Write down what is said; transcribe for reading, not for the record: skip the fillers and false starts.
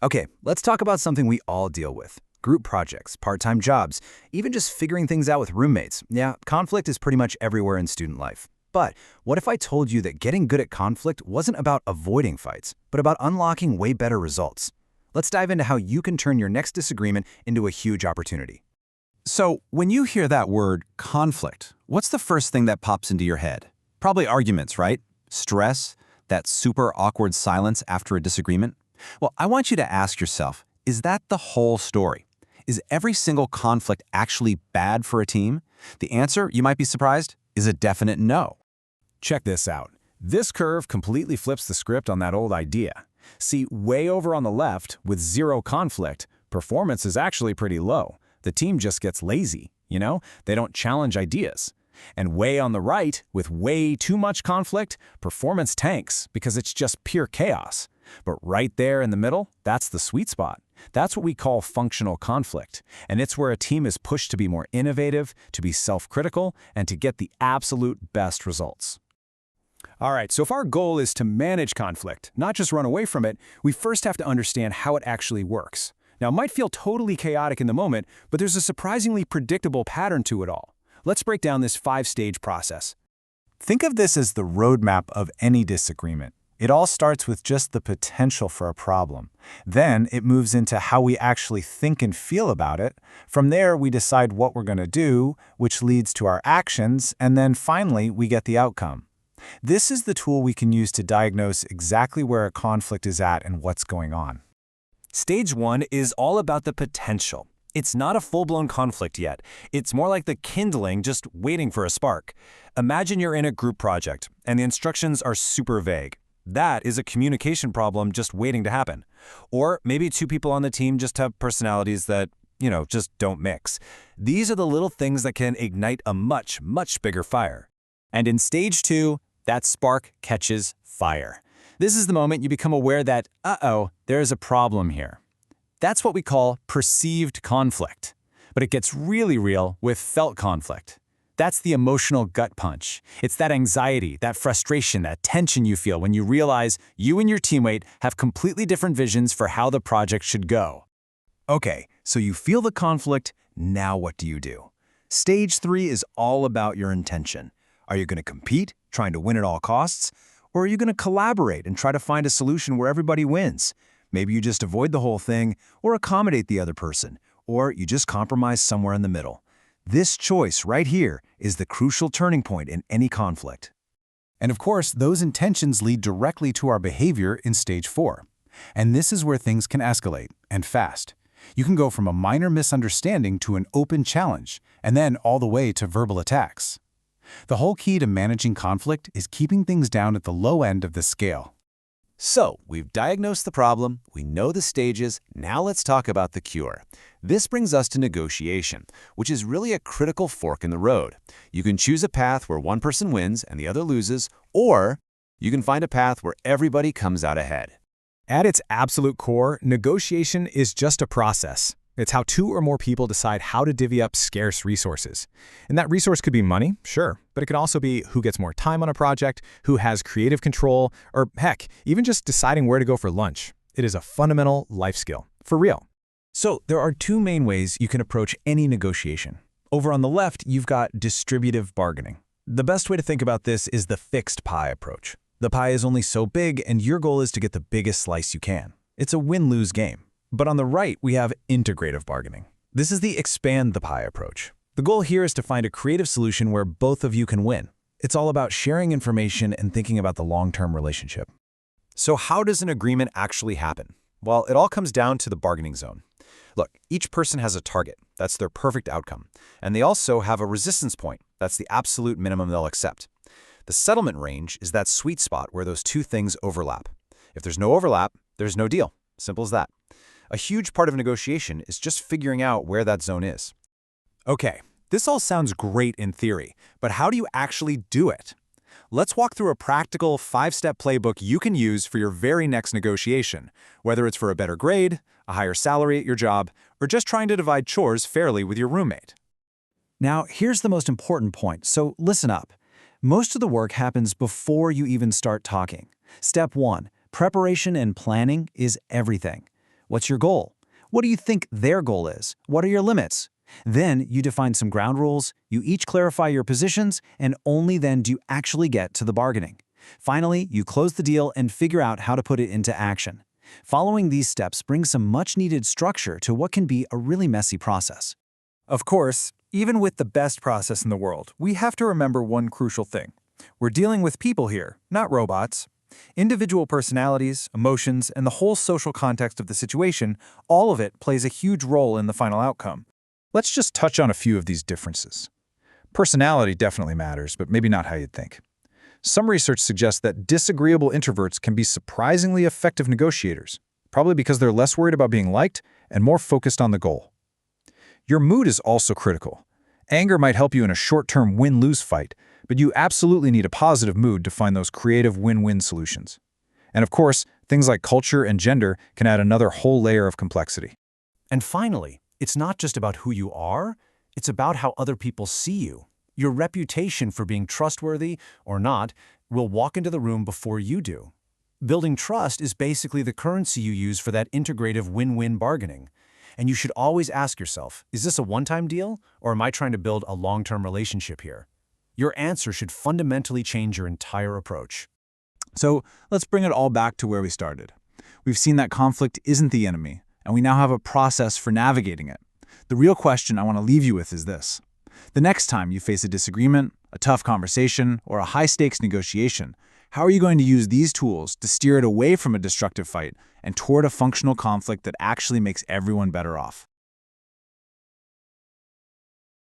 Okay, let's talk about something we all deal with. Group projects, part-time jobs, even just figuring things out with roommates. Yeah, conflict is pretty much everywhere in student life. But what if I told you that getting good at conflict wasn't about avoiding fights, but about unlocking way better results? Let's dive into how you can turn your next disagreement into a huge opportunity. So, when you hear that word, conflict, what's the first thing that pops into your head? Probably arguments, right? Stress? That super awkward silence after a disagreement? Well, I want you to ask yourself, is that the whole story? Is every single conflict actually bad for a team? The answer, you might be surprised, is a definite no. Check this out. This curve completely flips the script on that old idea. See, way over on the left, with zero conflict, performance is actually pretty low. The team just gets lazy, They don't challenge ideas. And way on the right, with way too much conflict, performance tanks because it's just pure chaos. But right there in the middle, that's the sweet spot. That's what we call functional conflict. And it's where a team is pushed to be more innovative, to be self-critical, and to get the absolute best results. All right, so if our goal is to manage conflict, not just run away from it, we first have to understand how it actually works. Now, it might feel totally chaotic in the moment, but there's a surprisingly predictable pattern to it all. Let's break down this 5-stage process. Think of this as the roadmap of any disagreement. It all starts with just the potential for a problem. Then it moves into how we actually think and feel about it. From there, we decide what we're going to do, which leads to our actions, and then finally, we get the outcome. This is the tool we can use to diagnose exactly where a conflict is at and what's going on. Stage 1 is all about the potential. It's not a full-blown conflict yet. It's more like the kindling just waiting for a spark. Imagine you're in a group project, and the instructions are super vague. That is a communication problem just waiting to happen. Or maybe two people on the team just have personalities that, just don't mix. These are the little things that can ignite a much, much bigger fire. And in stage 2, that spark catches fire. This is the moment you become aware that, there is a problem here. That's what we call perceived conflict. But it gets really real with felt conflict. That's the emotional gut punch. It's that anxiety, that frustration, that tension you feel when you realize you and your teammate have completely different visions for how the project should go. Okay, so you feel the conflict, now what do you do? Stage 3 is all about your intention. Are you going to compete, trying to win at all costs? Or are you going to collaborate and try to find a solution where everybody wins? Maybe you just avoid the whole thing, or accommodate the other person, or you just compromise somewhere in the middle. This choice right here is the crucial turning point in any conflict. And of course, those intentions lead directly to our behavior in stage 4. And this is where things can escalate, and fast. You can go from a minor misunderstanding to an open challenge, and then all the way to verbal attacks. The whole key to managing conflict is keeping things down at the low end of the scale. So, we've diagnosed the problem, we know the stages, now let's talk about the cure. This brings us to negotiation, which is really a critical fork in the road. You can choose a path where one person wins and the other loses, or you can find a path where everybody comes out ahead. At its absolute core, negotiation is just a process. It's how two or more people decide how to divvy up scarce resources. And that resource could be money, sure, but it could also be who gets more time on a project, who has creative control, or heck, even just deciding where to go for lunch. It is a fundamental life skill, for real. So there are two main ways you can approach any negotiation. Over on the left, you've got distributive bargaining. The best way to think about this is the fixed pie approach. The pie is only so big, and your goal is to get the biggest slice you can. It's a win-lose game. But on the right, we have integrative bargaining. This is the expand the pie approach. The goal here is to find a creative solution where both of you can win. It's all about sharing information and thinking about the long-term relationship. So how does an agreement actually happen? Well, it all comes down to the bargaining zone. Look, each person has a target. That's their perfect outcome. And they also have a resistance point. That's the absolute minimum they'll accept. The settlement range is that sweet spot where those two things overlap. If there's no overlap, there's no deal. Simple as that. A huge part of negotiation is just figuring out where that zone is. Okay, this all sounds great in theory, but how do you actually do it? Let's walk through a practical 5-step playbook you can use for your very next negotiation, whether it's for a better grade, a higher salary at your job, or just trying to divide chores fairly with your roommate. Now, here's the most important point, so listen up. Most of the work happens before you even start talking. Step 1, preparation and planning is everything. What's your goal? What do you think their goal is? What are your limits? Then you define some ground rules, you each clarify your positions, and only then do you actually get to the bargaining. Finally, you close the deal and figure out how to put it into action. Following these steps brings some much-needed structure to what can be a really messy process. Of course, even with the best process in the world, we have to remember one crucial thing. We're dealing with people here, not robots. Individual personalities, emotions, and the whole social context of the situation, all of it plays a huge role in the final outcome. Let's just touch on a few of these differences. Personality definitely matters, but maybe not how you'd think. Some research suggests that disagreeable introverts can be surprisingly effective negotiators, probably because they're less worried about being liked and more focused on the goal. Your mood is also critical. Anger might help you in a short-term win-lose fight, but you absolutely need a positive mood to find those creative win-win solutions. And of course, things like culture and gender can add another whole layer of complexity. And finally, it's not just about who you are, it's about how other people see you. Your reputation for being trustworthy or not will walk into the room before you do. Building trust is basically the currency you use for that integrative win-win bargaining. And you should always ask yourself, is this a one-time deal, or am I trying to build a long-term relationship here? Your answer should fundamentally change your entire approach. So let's bring it all back to where we started. We've seen that conflict isn't the enemy, and we now have a process for navigating it. The real question I want to leave you with is this. The next time you face a disagreement, a tough conversation, or a high-stakes negotiation, how are you going to use these tools to steer it away from a destructive fight and toward a functional conflict that actually makes everyone better off?